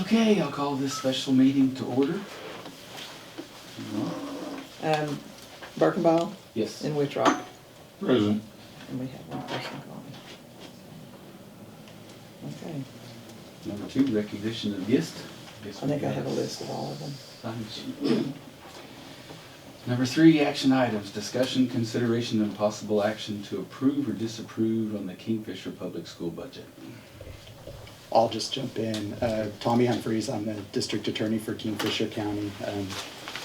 Okay, I'll call this special meeting to order. Birkenball Yes. and Wittrock. Present. And we have one person calling. Okay, Number 2, recognition of guests. I think I have a list of all of them. Number 3, action items. Discussion, consideration, and possible action to approve or disapprove on the Kingfisher Public School budget. I'll just jump in. Tommy Humphreys, I'm the district attorney for Kingfisher County.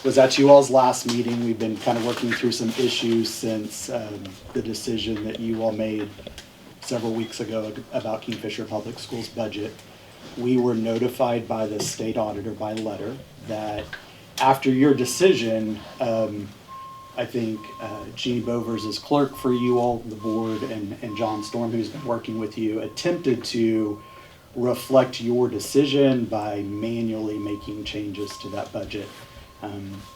Was at you all's last meeting. We've been kind of working through some issues since the decision that you all made several weeks ago about Kingfisher Public Schools budget. We were notified by the state auditor by letter that after your decision, I think Jeannie Bovers is clerk for you all, the board, and John Storm, who's been working with you, attempted to reflect your decision by manually making changes to that budget.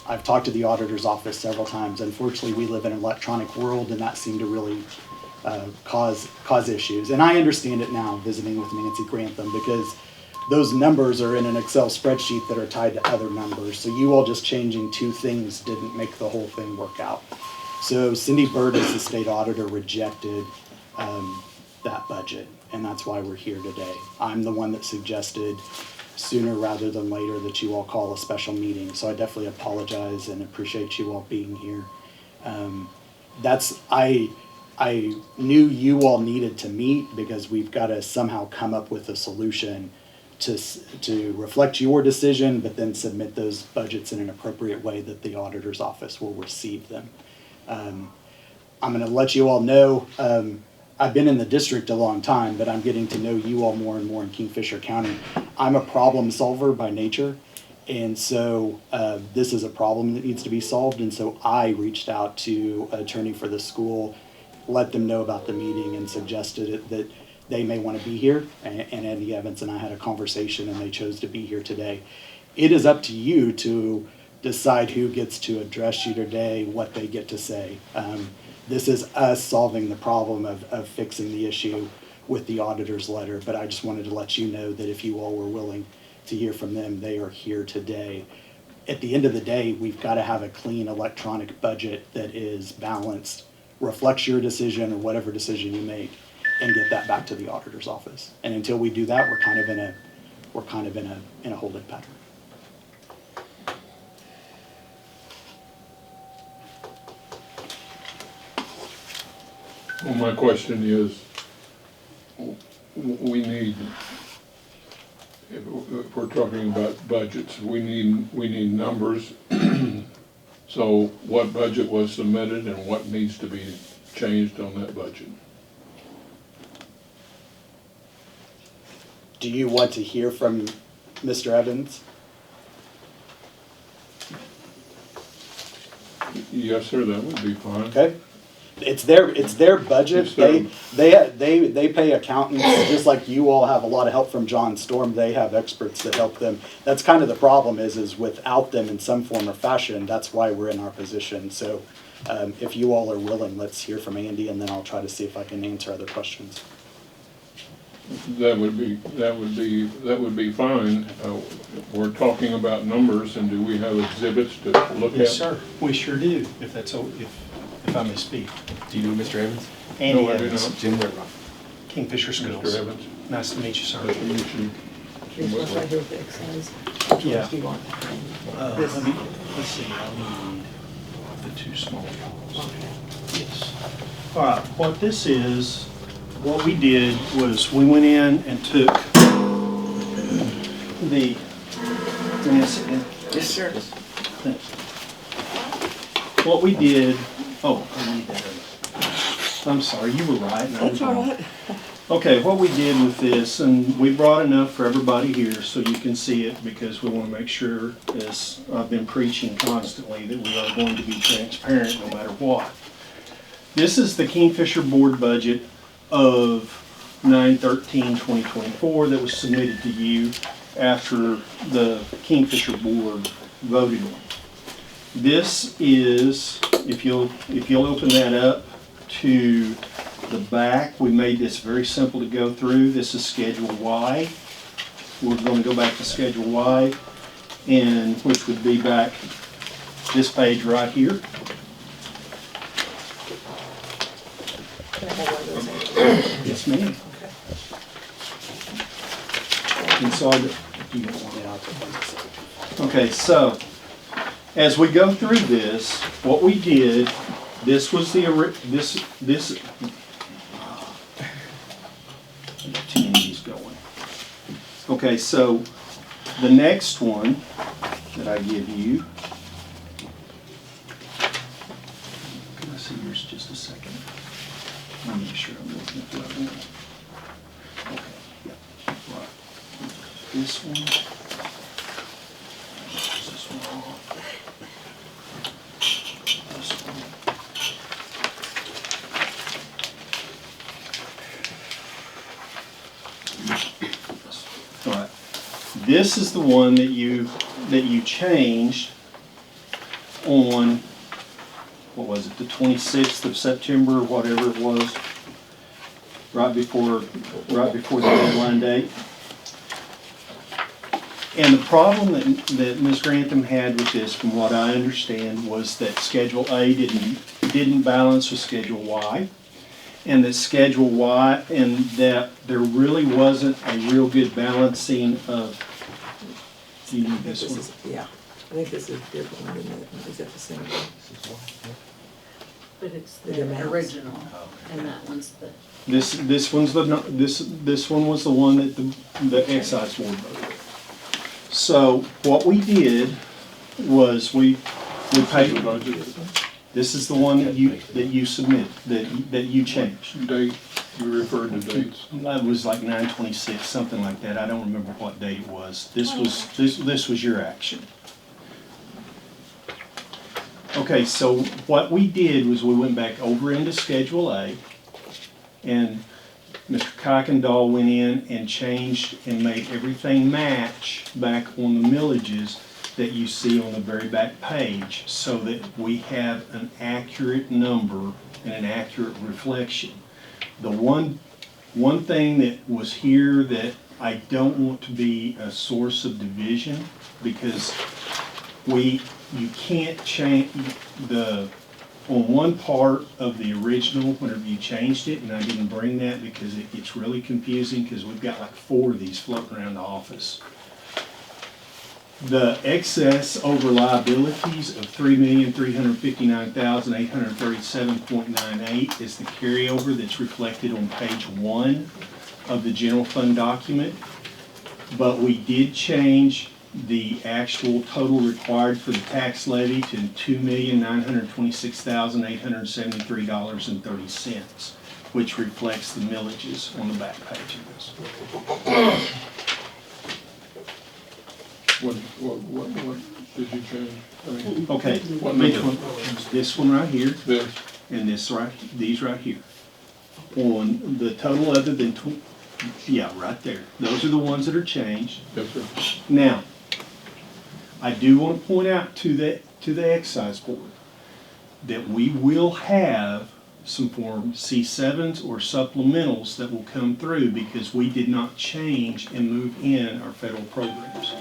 I've talked to the auditor's office several times. Unfortunately, we live in an electronic world, and that seemed to really cause issues. And I understand it now, visiting with Nancy Grantham, because those numbers are in an Excel spreadsheet that are tied to other numbers. So you all just changing 2 things didn't make the whole thing work out. So Cindy Bird, as the state auditor, rejected that budget, and that's why we're here today. I'm the one that suggested sooner rather than later that you all call a special meeting. So I definitely apologize and appreciate you all being here. I knew you all needed to meet because we've got to somehow come up with a solution to reflect your decision, but then submit those budgets in an appropriate way that the auditor's office will receive them. I'm going to let you all know, I've been in the district a long time, but I'm getting to know you all more and more in Kingfisher County. I'm a problem solver by nature, and so this is a problem that needs to be solved, and so I reached out to an attorney for the school, let them know about the meeting, and suggested that they may want to be here, and Andy Evans and I had a conversation, and they chose to be here today. It is up to you to decide who gets to address you today, what they get to say. This is us solving the problem of fixing the issue with the auditor's letter, but I just wanted to let you know that if you all were willing to hear from them, they are here today. At the end of the day, we've got to have a clean electronic budget that is balanced, reflects your decision or whatever decision you make, and get that back to the auditor's office. And until we do that, we're kind of in a holding pattern. Well, my question is, we need, if we're talking about budgets, we need numbers. So what budget was submitted and what needs to be changed on that budget? Do you want to hear from Mr. Evans? Yes, sir, that would be fine. Okay. It's their budget. They pay accountants, just like you all have a lot of help from John Storm. They have experts that help them. That's kind of the problem is without them in some form or fashion, that's why we're in our position. So if you all are willing, let's hear from Andy, and then I'll try to see if I can answer other questions. That would be fine. We're talking about numbers, and do we have exhibits to look at? Yes, sir. We sure do, if I may speak. Do you know Mr. Evans? Andy No, I do Evans, not. Jim Whitrock. Kingfisher Schools. Mr. Evans. Nice to meet you, sir. Nice to meet you. Here's one right here with the Excise. Yeah. Do you want? Let's see, I'll need the 2 small files. Okay. Yes. All right, what we did was we went in and took the, Yes, sir. what we did, I need that. I'm sorry, you were right. And I was That's all wrong. right. Okay, what we did with this, and we brought enough for everybody here so you can see it, because we want to make sure, as I've been preaching constantly, that we are going to be transparent no matter what. This is the Kingfisher board budget of 9/13/2024 that was submitted to you after the Kingfisher board voted on. This is, if you'll open that up to the back, we made this very simple to go through. This is Schedule Y. we're gonna go back to Schedule Y, and which would be back this page right here. Can I have one of those? Yes, ma'am. Okay. And so, you don't want Yeah, I'll take one. Okay, so, as we go through this, what we did, this was the, this, I got too many of these going. Okay, so, the next one that I give you, can I see yours just a second? Let me make sure I'm looking at the right one. Okay, yeah, right. This one. This one off. This one. All right. This is the one that you changed on, what was it, the 26th of September, or whatever it was, right before the deadline date. And the problem that Ms. Grantham had with this, from what I understand, was that Schedule A didn't balance with Schedule Y, and that Schedule Y, and that there really wasn't a real good balancing of, do you need this one? Yeah, I think this is a different one, isn't it? Is that the same one? But it's The the amounts. original, and that one's the, This one's this one was the one that the excise board voted. So what we did was we paid. This is the one that you submit, that you changed. Date, you referred to dates. It was like 9/26, something like that. I don't remember what date it was. This was your action. Okay, so what we did was we went back over into Schedule A, and Mr. Kuykendall went in and changed and made everything match back on the millages that you see on the very back page, so that we have an accurate number and an accurate reflection. The one thing that was here that I don't want to be a source of division, because you can't change on one part of the original, whenever you changed it, and I didn't bring that because it gets really confusing, because we've got like 4 of these floating around the office. The excess over liabilities of $3,359,837.98 is the carryover that's reflected on page 1 of the general fund document. But we did change the actual total required for the tax levy to $2,926,873.30, which reflects the millages on the back page of this. What did you change? I mean, Okay, What which number? one? This one right here, this, and these right here. On the total other than, yeah, right there. Those are the ones that are changed. yes, sir. Now, I do want to point out to the excise board that we will have some Form C7s or supplementals that will come through, because we did not change and move in our federal programs.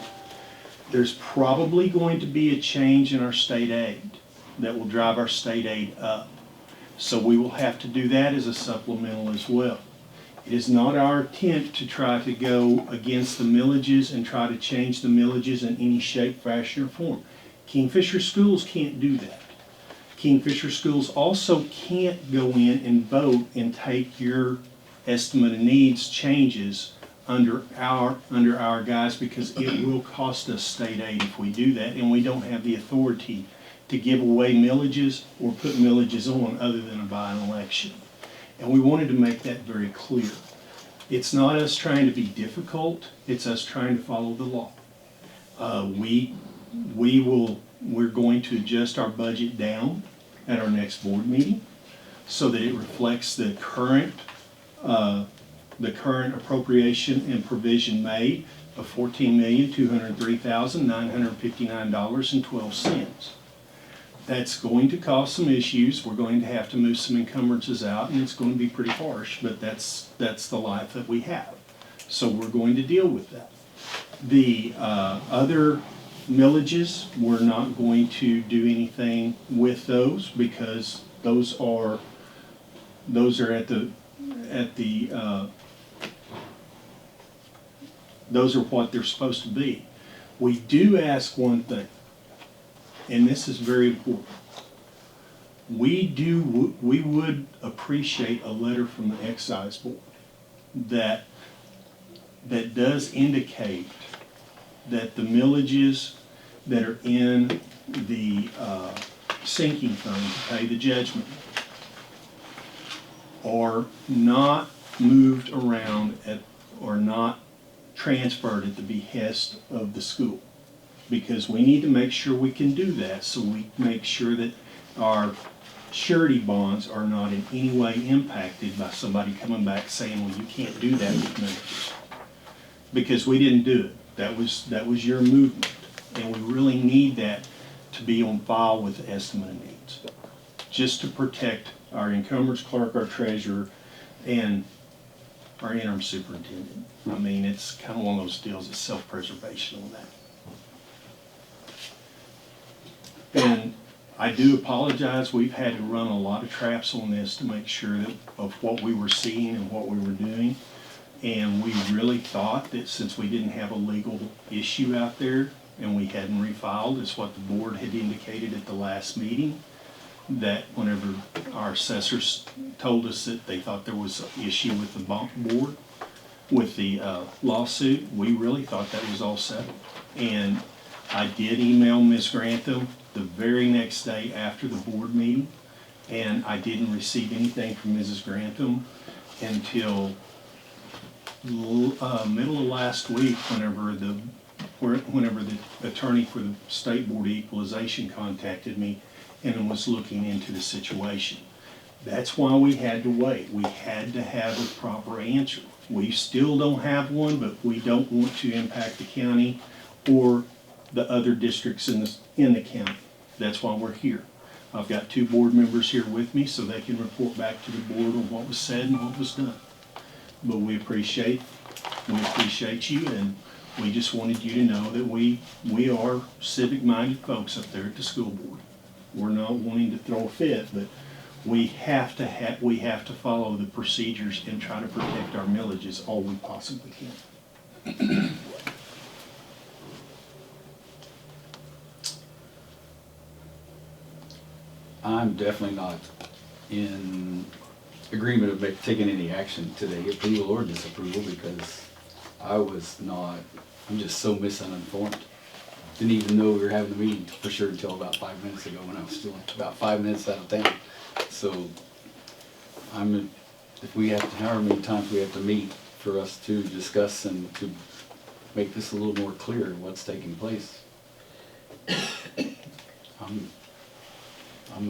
There's probably going to be a change in our state aid that will drive our state aid up. So we will have to do that as a supplemental as well. It is not our attempt to try to go against the millages and try to change the millages in any shape, fashion, or form. Kingfisher Schools can't do that. Kingfisher Schools also can't go in and vote and take your estimate of needs changes under our guise, because it will cost us state aid if we do that, and we don't have the authority to give away millages or put millages on other than by an election. And we wanted to make that very clear. It's not us trying to be difficult, it's us trying to follow the law. We're going to adjust our budget down at our next board meeting so that it reflects the current appropriation and provision made of $14,203,959.12. That's going to cause some issues. We're going to have to move some encumbrances out, and it's going to be pretty harsh, but that's the life that we have. So we're going to deal with that. The other millages, we're not going to do anything with those because those are those are what they're supposed to be. We do ask one thing, and this is very important. We would appreciate a letter from the excise board that does indicate that the millages that are in the sinking fund to pay the judgment are not moved around or not transferred at the behest of the school. Because we need to make sure we can do that, so we make sure that our surety bonds are not in any way impacted by somebody coming back saying, well, you can't do that with millages. Because we didn't do it. That was your movement. And we really need that to be on file with the estimate of needs. Just to protect our encumbrance clerk, our treasurer, and our interim superintendent. I mean, it's kind of one of those deals, it's self-preservation on that. And I do apologize, we've had to run a lot of traps on this to make sure of what we were seeing and what we were doing. And we really thought that since we didn't have a legal issue out there and we hadn't refiled, as what the board had indicated at the last meeting, that whenever our assessors told us that they thought there was an issue with the board, with the lawsuit, we really thought that was all settled. And I did email Ms. Grantham the very next day after the board meeting, and I didn't receive anything from Mrs. Grantham until middle of last week, whenever the attorney for the State Board of Equalization contacted me and was looking into the situation. That's why we had to wait. We had to have a proper answer. We still don't have one, but we don't want to impact the county or the other districts in the county. That's why we're here. I've got 2 board members here with me so they can report back to the board on what was said and what was done. But we appreciate you, and we just wanted you to know that we are civic-minded folks up there at the school board. We're not wanting to throw a fit, but we have to follow the procedures and try to protect our millages all we possibly can. I'm definitely not in agreement of taking any action today, approval or disapproval, because I'm just so misinformed. Didn't even know we were having the meeting for sure until about 5 minutes ago, when I was still about 5 minutes out of town. So if we have to, however many times we have to meet for us to discuss and to make this a little more clear what's taking place, I'm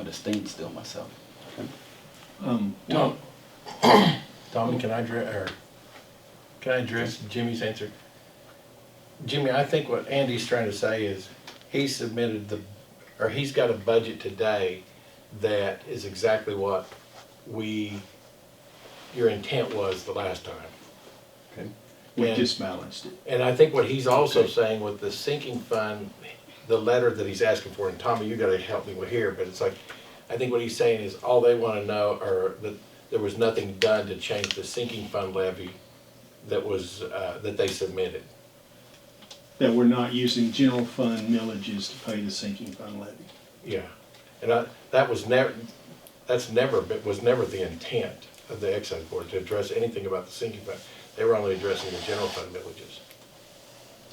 at a standstill myself. Tommy, can I address Jimmy's answer? Jimmy, I think what Andy's trying to say is he submitted he's got a budget today that is exactly what your intent was the last time. Okay. We And- just balanced it. And I think what he's also saying with the sinking fund, the letter that he's asking for, and Tommy, you gotta help me with here, but it's like, I think what he's saying is all they wanna know are that there was nothing done to change the sinking fund levy that was, that they submitted. That we're not using general fund millages to pay the sinking fund levy. Yeah, and that was never the intent of the excise board to address anything about the sinking fund. They were only addressing the general fund millages.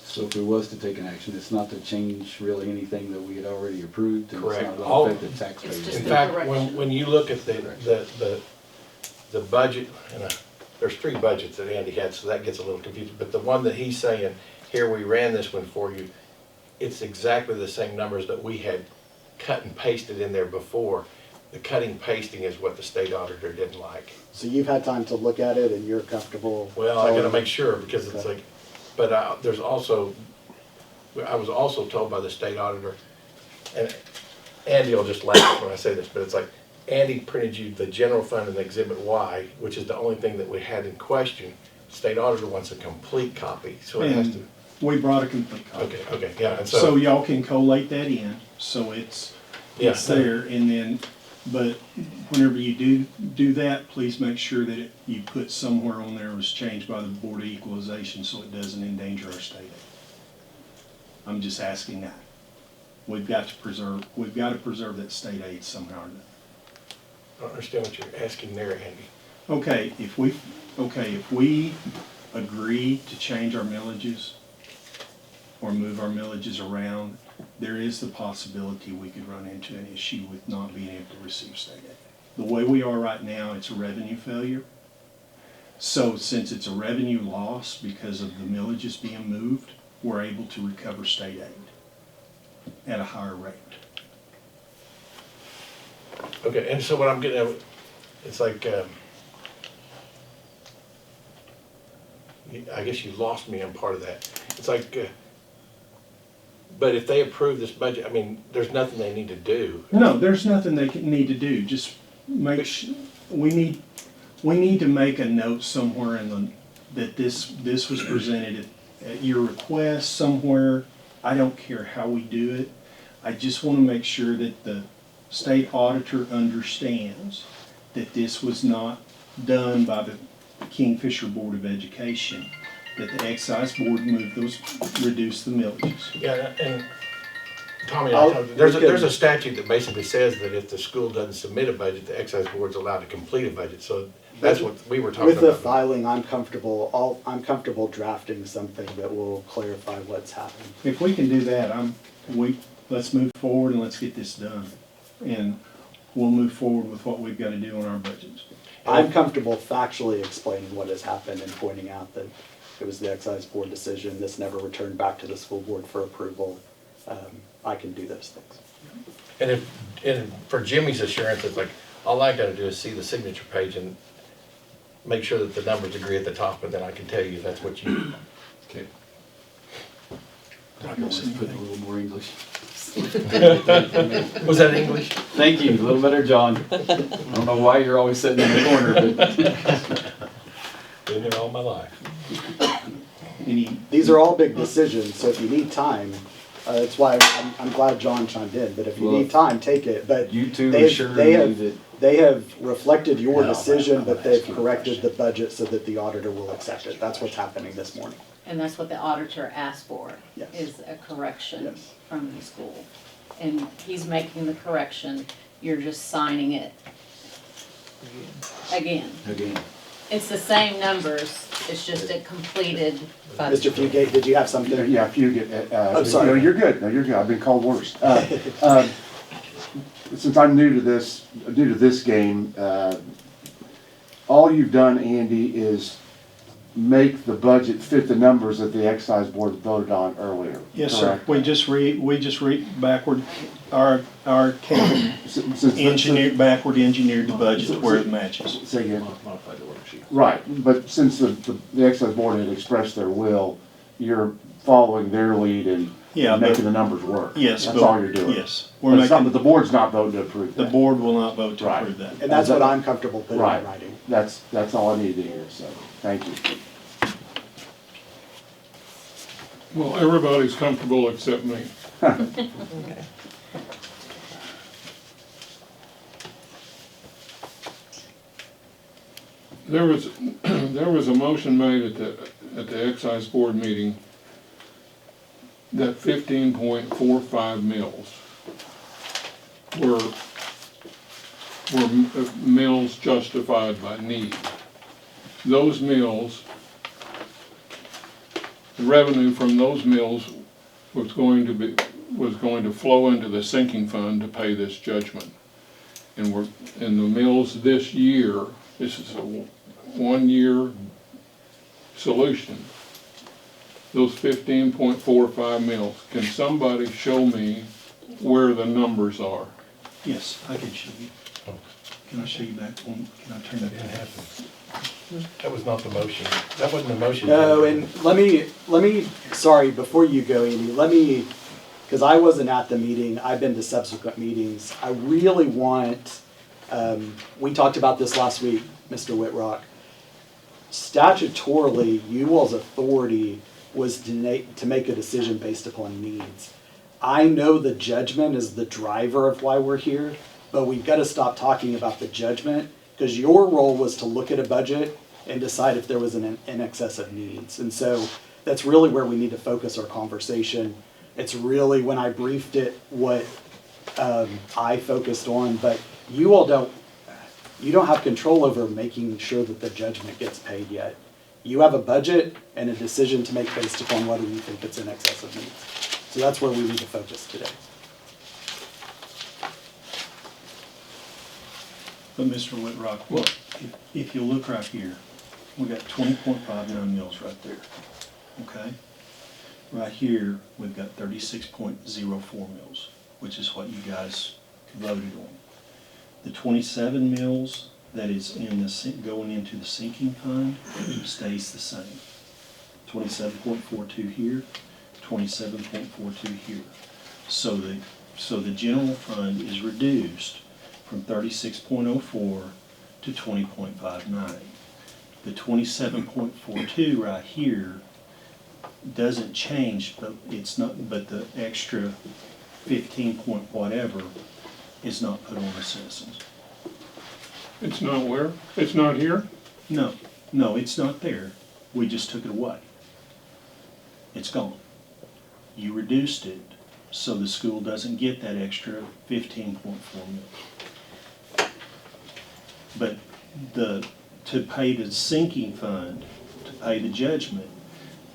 So if there was to take an action, it's not to change really anything that we had already approved, and it's Correct. not going to affect the taxpayers. It's just In the fact, correction. when you look at the budget, and there's 3 budgets that Andy had, so that gets a little confusing, but the one that he's saying, here we ran this one for you, it's exactly the same numbers that we had cut and pasted in there before. The cutting pasting is what the state auditor didn't like. So you've had time to look at it and you're comfortable? Well, I gotta telling- make sure, because it's like, but there's also, I was also told by the state auditor, and Andy will just laugh when I say this, but it's like, Andy printed you the general fund and exhibit Y, which is the only thing that we had in question. State auditor wants a complete copy, so it has to. We brought a complete copy. Okay, yeah, and So so, y'all can collate that in, so it's yeah. there, and then, but whenever you do that, please make sure that you put somewhere on there it was changed by the Board of Equalization, so it doesn't endanger our state aid. I'm just asking that. We've got to preserve that state aid somehow or another. I don't understand what you're asking there, Andy. Okay, if we agree to change our millages or move our millages around, there is the possibility we could run into an issue with not being able to receive state aid. The way we are right now, it's a revenue failure. So since it's a revenue loss because of the millages being moved, we're able to recover state aid at a higher rate. Okay, and so what I'm getting at, it's like, I guess you lost me on part of that. It's like, but if they approve this budget, I mean, there's nothing they need to do. No, there's nothing they need to do, just we need to make a note somewhere that this was presented at your request somewhere. I don't care how we do it. I just want to make sure that the state auditor understands that this was not done by the Kingfisher Board of Education, that the Excise Board reduced the millages. Yeah, and Tommy, I'll- there's a statute that basically says that if the school doesn't submit a budget, the excise board's allowed to complete a budget, so that's what we were talking With the about. filing, I'm comfortable drafting something that will clarify what's happened. If we can do that, let's move forward and let's get this done. And we'll move forward with what we've got to do on our budgets. I'm comfortable factually explaining what has happened and pointing out that it was the excise board decision, this never returned back to the school board for approval. I can do those things. And for Jimmy's assurance, it's like, all I gotta do is see the signature page and make sure that the numbers agree at the top, and then I can tell you that's what you. Okay. I can always put a little more English. Was that English? Thank you, a little better, John. I don't know why you're always sitting in the corner, but. Been there all my life. These are all big decisions, so if you need time, that's why I'm glad John chimed in, but if you Well, need time, take it, but You two they assure they me have, that, they have reflected your No, decision, but I'm they've asking a corrected the question. budget so that the auditor will accept it. That's what's happening this morning. And that's what the auditor asked for, Yes. is a correction Yes. from the school. And he's making the correction, you're just signing it again. again, It's the same numbers, it's just a completed budget. Mr. Fugate, did you have something? Yeah, if you get, I'm sorry. no, you're good, no, you're good, I've been called worse. Since I'm new to this game, all you've done, Andy, is make the budget fit the numbers that the excise board voted on earlier. Yes, sir. correct? We just read backward, our county Since- backward engineered the budget where it matches. Say again. modify the worksheet. Right, but since the excise board had expressed their will, you're following their lead and Yeah, but- making the numbers work. Yes, That's but- all you're doing. yes. But it's not, but the board's not voting to approve The that. board will not vote to Right. approve that. And that's what I'm comfortable putting in Right, writing. that's all I need to hear, so, thank you. Well, everybody's comfortable except me. There was a motion made at the excise board meeting that 15.45 mills were mills justified by need. Those mills, the revenue from those mills was going to flow into the sinking fund to pay this judgment. And the mills this year, this is a 1-year solution. Those 15.45 mills, can somebody show me where the numbers are? Yes, I can show you. Can I show you back one? Can I turn that back? That was not the motion. That wasn't the motion. No, and let me, sorry, before you go, Andy, because I wasn't at the meeting, I've been to subsequent meetings. I really want, we talked about this last week, Mr. Whitrock. Statutorily, you all's authority was to make a decision based upon needs. I know the judgment is the driver of why we're here, but we've got to stop talking about the judgment, because your role was to look at a budget and decide if there was an in excess of needs. And so that's really where we need to focus our conversation. It's really, when I briefed it, what I focused on, but you all don't have control over making sure that the judgment gets paid yet. You have a budget and a decision to make based upon whether you think it's in excess of needs. So that's where we need to focus today. But Mr. Whitrock, if you look right here, we got 20.59 mils right there, okay? Right here, we've got 36.04 mils, which is what you guys voted on. The 27 mils that is in the going into the sinking fund stays the same. 27.42 here, 27.42 here. So the general fund is reduced from 36.04 to 20.59. The 27.42 right here doesn't change, but it's not. But the extra 15 point whatever is not put on the citizens. It's not where? It's not here? No, it's not there. We just took it away. It's gone. You reduced it, so the school doesn't get that extra 15.4 mils. But to pay the sinking fund, to pay the judgment,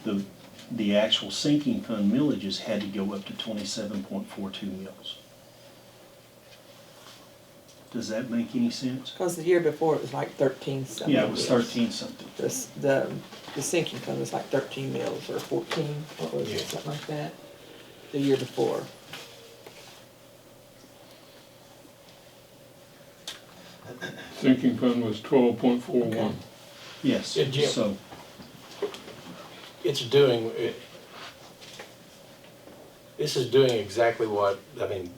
the actual sinking fund millages had to go up to 27.42 mils. Does that make any sense? Because the year before it was like 13 something. Yeah, it was 13 something. The sinking fund was like 13 mils or 14, what was it, Yeah. something like that, the year before. Sinking fund was 12.41. Okay. Yes, Yeah, Jim. so, It's doing, this is doing exactly what, I mean,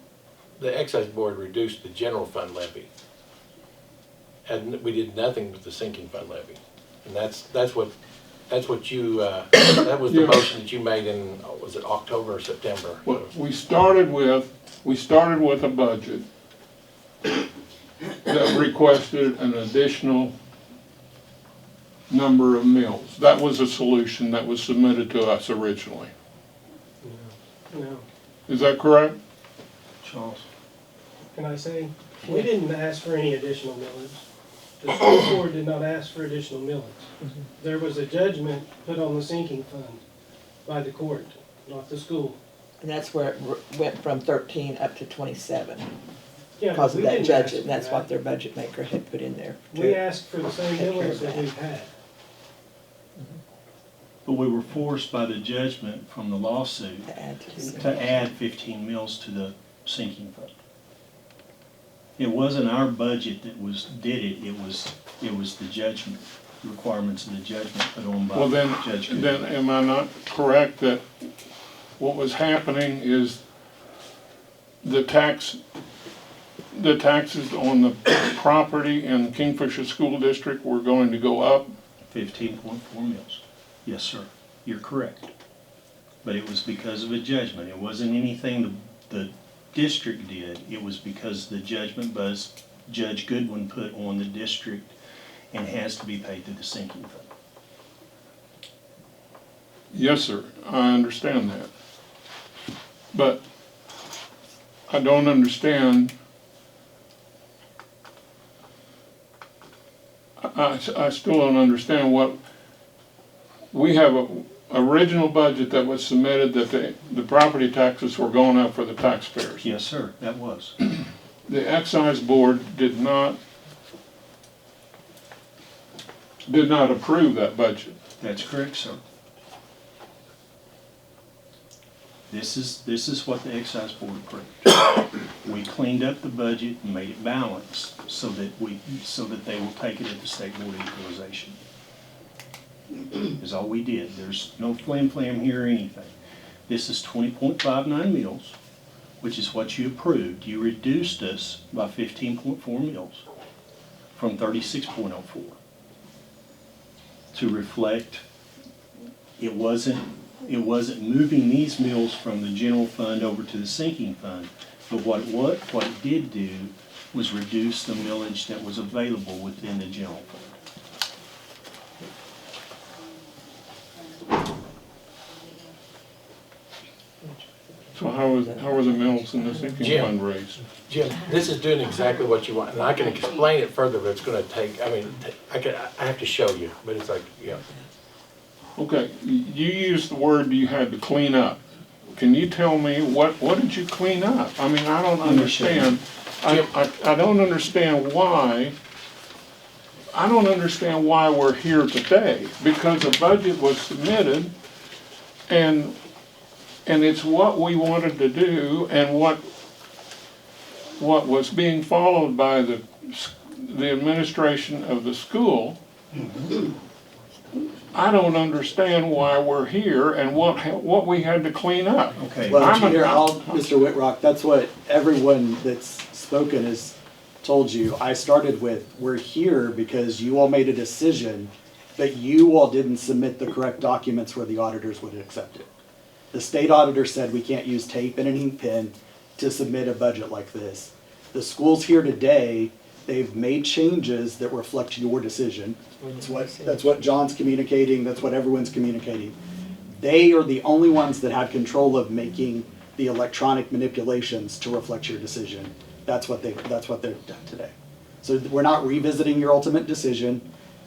the excise board reduced the general fund levy. And we did nothing with the sinking fund levy. And that's what you, that was the Yeah. motion that you made in, was it October or September? Well, we started with a budget that requested an additional number of mills. That was a solution that was submitted to us originally. No, Is that correct? Charles, can I say, we didn't ask for any additional millage. The school board did not ask for additional millage. There was a judgment put on the sinking fund by the court, not the school. And that's where it went from 13 up to 27, Yeah, because of we that didn't ask judgment, for that's that. what their budget maker had put in there. We asked for the same take care millage of that that. we've had. but we were forced by the judgment from the lawsuit To add to the sinking. to add 15 mils to the sinking fund. It wasn't our budget that did it, it was the judgment, the requirements of the judgment put on by Well, then, Judge then Goodwin. am I not correct that what was happening is the taxes on the property in Kingfisher School District were going to go up? 15.4 mils. Yes, sir, you're correct. But it was because of a judgment, it wasn't anything the district did, it was because the judgment was Judge Goodwin put on the district and has to be paid through the sinking fund. Yes, sir, I understand that. But I don't understand. I still don't understand what, we have a original budget that was submitted that the property taxes were going up for the taxpayers. Yes, sir, that was. The excise board did not approve that budget. That's correct, sir. This is what the excise board approved. We cleaned up the budget and made it balanced so that they will take it at the state board of equalization. Is all we did. There's no flim-flam here or anything. This is 20.59 mils, which is what you approved. You reduced us by 15.4 mils from 36.04 to reflect it wasn't It wasn't moving these mills from the general fund over to the sinking fund. But what it did do was reduce the millage that was available within the general fund. So how were the mills in the sinking Jim. fund raised? Jim, this is doing exactly what you want, and I can explain it further, but it's gonna take, I mean, I have to show you, but it's like, you know. Okay, you used the word you had to clean up. Can you tell me what did you clean up? I mean, I don't Let me show you. understand. I don't understand why. I don't understand why we're here today, because a budget was submitted and it's what we wanted to do and what was being followed by the administration of the school. I don't understand why we're here and what we had to clean up. Okay. Well, I'm a- Junior, Mr. Whitrock, that's what everyone that's spoken has told you. I started with, we're here because you all made a decision, but you all didn't submit the correct documents where the auditors would accept it. The state auditor said we can't use tape and an ink pen to submit a budget like this. The school's here today, they've made changes that reflect your decision. That's what John's communicating, that's what everyone's communicating. They are the only ones that had control of making the electronic manipulations to reflect your decision. That's what they've done today. So we're not revisiting your ultimate decision.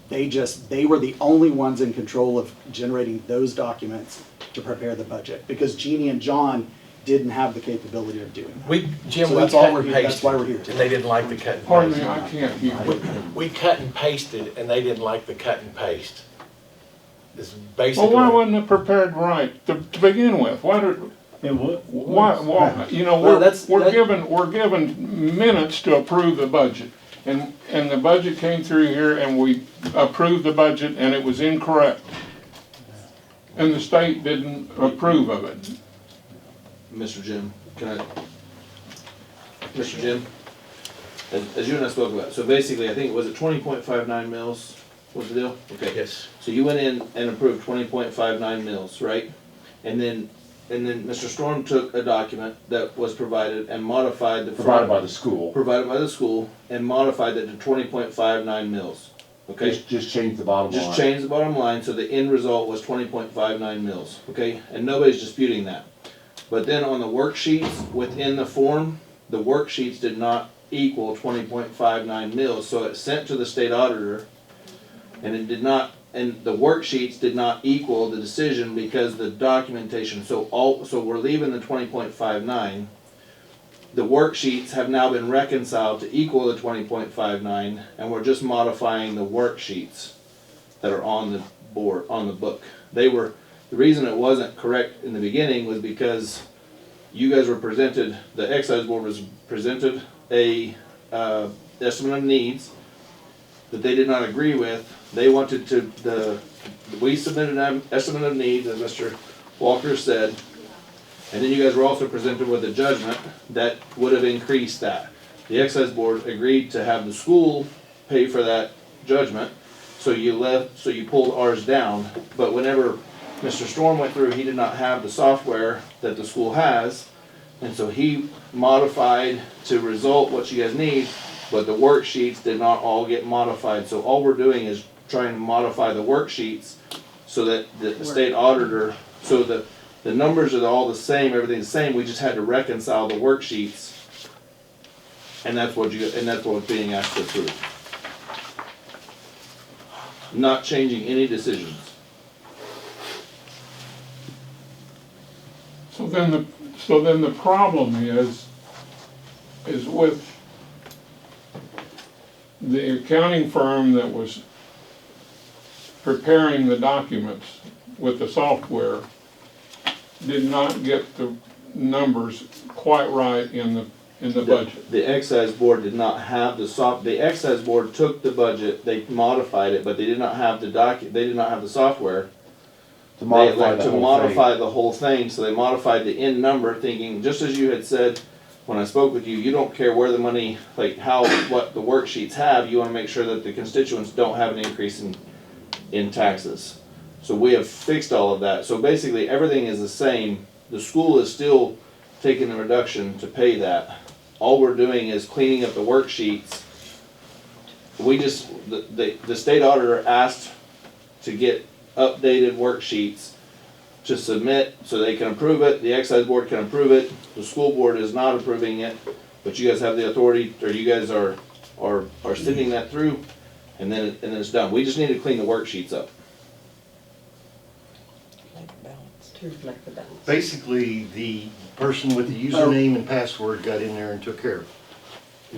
They were the only ones in control of generating those documents to prepare the budget, because Jeannie and John didn't have the capability of doing that. Jim, So we that's all cut we're and here, that's pasted, why we're here and today. they didn't like the cut and Pardon me, paste. I can't hear. We cut and pasted, and they didn't like the cut and paste. It's Well, basically. why wasn't it prepared right to begin with? Why, you know, Well, we're given minutes to approve the budget. And the budget came through here and we approved the budget and it was incorrect. And the state didn't approve of it. Mr. Jim, Mr. Jim, as you and I spoke about, so basically, I think, was it 20.59 mils was the deal? Okay. Yes. So you went in and approved 20.59 mils, right? And then Mr. Storm took a document that was provided and modified the. Provided by the school. Provided by the school and modified it to 20.59 mils, okay? Just change the bottom line. Just change the bottom line, so the end result was 20.59 mils, okay? And nobody's disputing that. But then on the worksheets within the form, the worksheets did not equal 20.59 mils, so it's sent to the state auditor, and it did not, and the worksheets did not equal the decision because the documentation, so we're leaving the 20.59. The worksheets have now been reconciled to equal the 20.59, and we're just modifying the worksheets that are on the board, on the book. The reason it wasn't correct in the beginning was because you guys were presented, the excise board was presented a estimate of needs that they did not agree with. They wanted we submitted an estimate of needs, as Mr. Walker said, and then you guys were also presented with a judgment that would have increased that. The excise board agreed to have the school pay for that judgment, so you pulled ours down. But whenever Mr. Storm went through, he did not have the software that the school has, and so he modified to result what you guys need, but the worksheets did not all get modified. So all we're doing is trying to modify the worksheets so that the state auditor, so that the numbers are all the same, everything's the same, we just had to reconcile the worksheets, and that's what's being asked to approve. Not changing any decisions. So then the problem is with the accounting firm that was preparing the documents with the software did not get the numbers quite right in the budget. The excise board did not have the excise board took the budget, they modified it, but they did not have they did not have the software To modify to modify the whole thing, so they modified the end number, thinking, just as you had said when I spoke with you, you don't care where the money, like what the worksheets have, you wanna make sure that the constituents don't have an increase in taxes. So we have fixed all of that. So basically, everything is the same. The school is still taking the reduction to pay that. All we're doing is cleaning up the worksheets. We just, the state auditor asked to get updated worksheets to submit so they can approve it, the excise board can approve it, the school board is not approving it, but you guys have the authority, or you guys are sending that through, and then it's done. We just need to clean the worksheets up. To reflect the balance. Basically, the person with the username and password got in there and took care of it.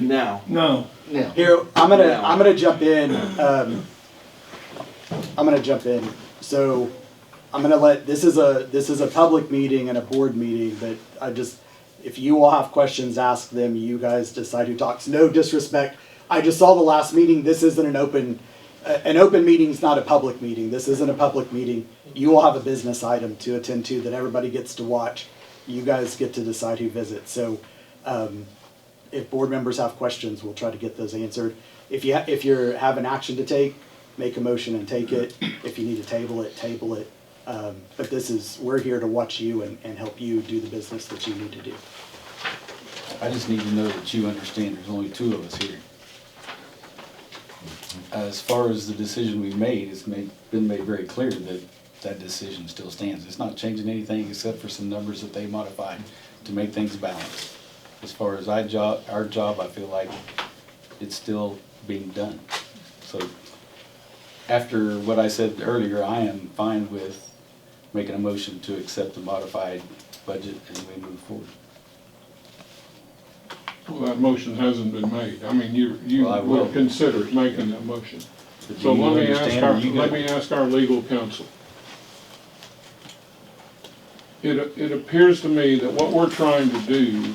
Now, No, Now, Here, I'm gonna jump in, So, I'm gonna this is a public meeting and a board meeting, but if you all have questions, ask them, you guys decide who talks. No disrespect, I just saw the last meeting, this isn't an open meeting's not a public meeting, this isn't a public meeting. You all have a business item to attend to that everybody gets to watch. You guys get to decide who visits, so, if board members have questions, we'll try to get those answered. If you have an action to take, make a motion and take it. If you need to table it, table it. But we're here to watch you and help you do the business that you need to do. I just need to know that you understand there's only two of us here. As far as the decision we made, it's been made very clear that that decision still stands. It's not changing anything except for some numbers that they modified to make things balanced. As far as our job, I feel like it's still being done. So after what I said earlier, I am fine with making a motion to accept the modified budget and we move forward. Well, that motion hasn't been made. I mean, you Well, I will. will consider making that motion. But do So you let understand, or you let got- me ask our legal counsel. It appears to me that what we're trying to do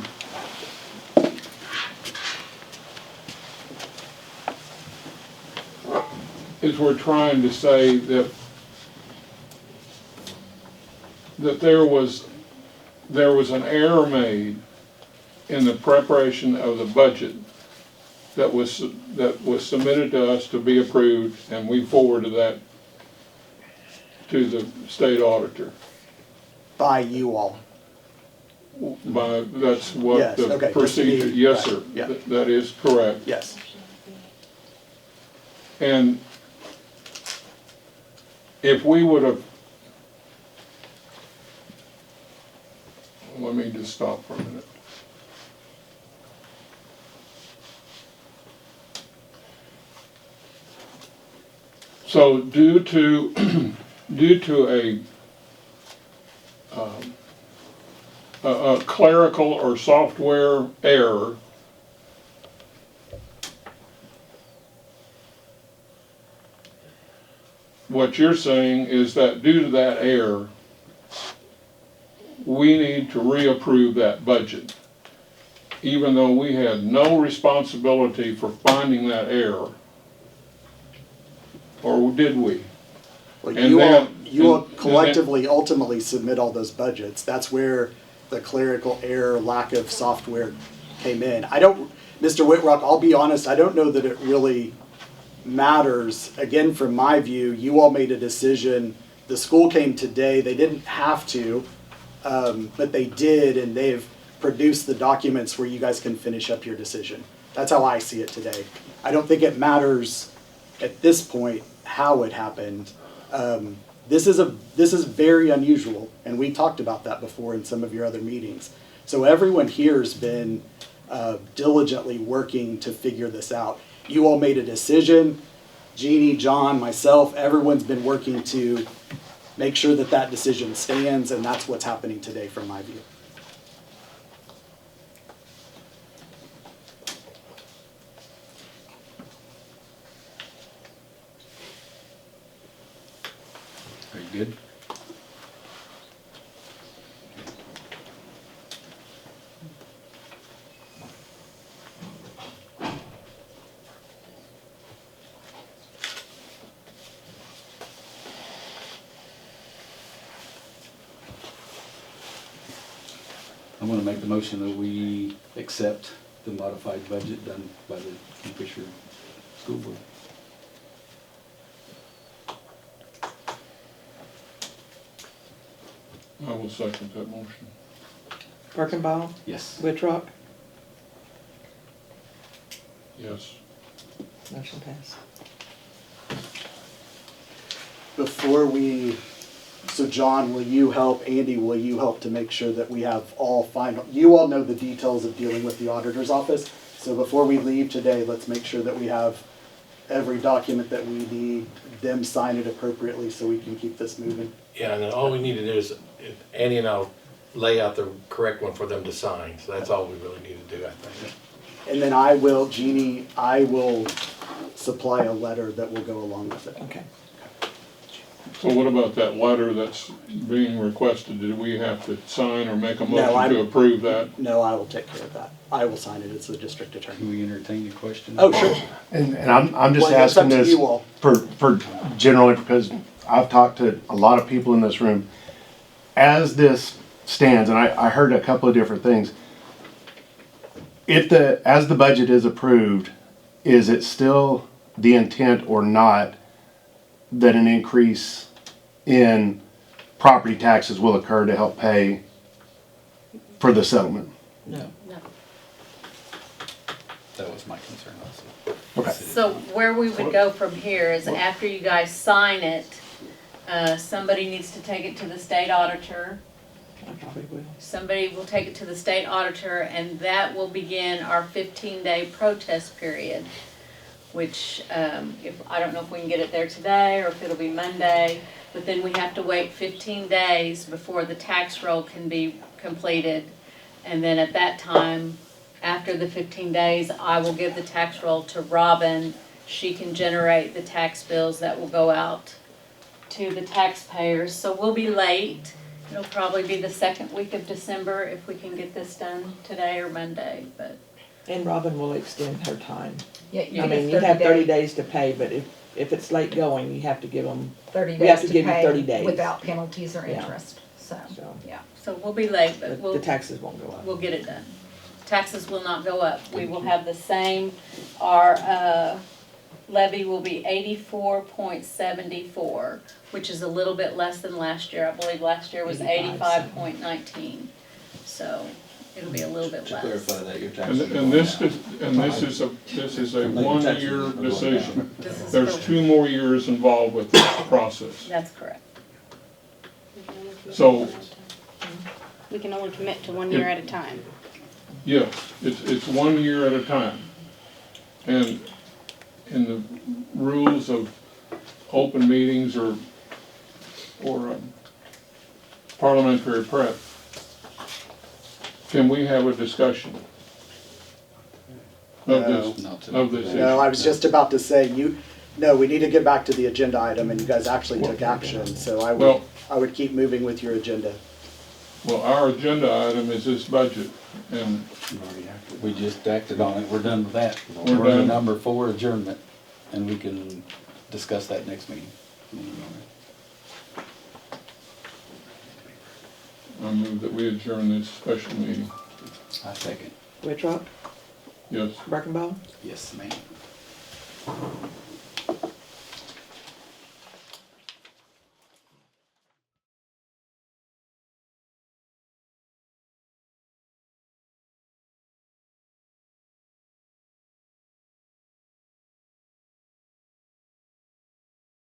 is we're trying to say that there was an error made in the preparation of the budget that was submitted to us to be approved, and we forwarded that to the state auditor. By you all. That's what Yes, the okay, just to procedure, be- yes, right, sir, yeah. That is correct. Yes. And if we would have, let me just stop for a minute. So due to a clerical or software error, what you're saying is that due to that error, we need to reapprove that budget, even though we had no responsibility for finding that error. Or did we? Well, And you then- all and then- collectively ultimately submit all those budgets. That's where the clerical error, lack of software came in. Mr. Whitrock, I'll be honest, I don't know that it really matters. Again, from my view, you all made a decision. The school came today, they didn't have to, but they did, and they've produced the documents where you guys can finish up your decision. That's how I see it today. I don't think it matters at this point how it happened. This is very unusual, and we talked about that before in some of your other meetings. So everyone here's been diligently working to figure this out. You all made a decision. Jeannie, John, myself, everyone's been working to make sure that that decision stands, and that's what's happening today from my view. Are you good? I'm gonna make the motion that we accept the modified budget done by the Kingfisher School Board. will second that motion. Birkenbaum, Yes. Wittrock, Yes. motion passed. Before we, so John, will you help, Andy, will you help to make sure that we have all final, you all know the details of dealing with the auditor's office, so before we leave today, let's make sure that we have every document that we need, them sign it appropriately so we can keep this moving. Yeah, and then all we need to do is, Andy and I'll lay out the correct one for them to sign, so that's all we really need to do, I think. And then I will, Jeannie, I will supply a letter that will go along with it. Okay. So what about that letter that's being requested? Do we have to sign or make a No, motion to approve that? No, I will take care of that. I will sign it as the district Can attorney. we entertain your question? Oh, sure. And I'm just Well, it's up asking to this you all. for generally, because I've talked to a lot of people in this room. As this stands, and I heard a couple of different things. As the budget is approved, is it still the intent or not that an increase in property taxes will occur to help pay for the settlement? No. No. That was my concern also. Okay. So where we would go from here is after you guys sign it, somebody needs to take it to the state auditor. I probably will. Somebody will take it to the state auditor, and that will begin our 15-day protest period, which, I don't know if we can get it there today, or if it'll be Monday, but then we have to wait 15 days before the tax roll can be completed. And then at that time, after the 15 days, I will give the tax roll to Robin. She can generate the tax bills that will go out to the taxpayers. So we'll be late. It'll probably be the second week of December if we can get this done today or Monday, but And Robin will extend her time. Yeah, I mean, you have 30 days to pay, but if it's late going, you have to give them, 30 we have days to give you 30 pay days. without penalties or Yeah. interest, so. so yeah. So we'll be late, but the we'll taxes won't go up. we'll get it done. Taxes will not go up. We will have the same, our levy will be 84.74, which is a little bit less than last year. I believe last year was 85.19. So it'll be a little bit To less. clarify that, your And taxes are and going this down. is a one-year decision. This is There's correct. 2 more years involved with this process. That's correct. So, We can only commit to 1 year at a time. yes, it's 1 year at a time. And in the rules of open meetings or parliamentary prep, can we have a discussion of this, Not of this issue? No, I was just about to say, no, we need to get back to the agenda item, and you guys actually took action, so Well- I would keep moving with your agenda. Well, our agenda item is this budget, and We just acted on it, we're done with that. We're We're to done. number 4, adjournment, and we can discuss that next meeting. I move that we adjourn this special meeting. I second. Wittrock, Yes. Birkenbaum, Yes, ma'am.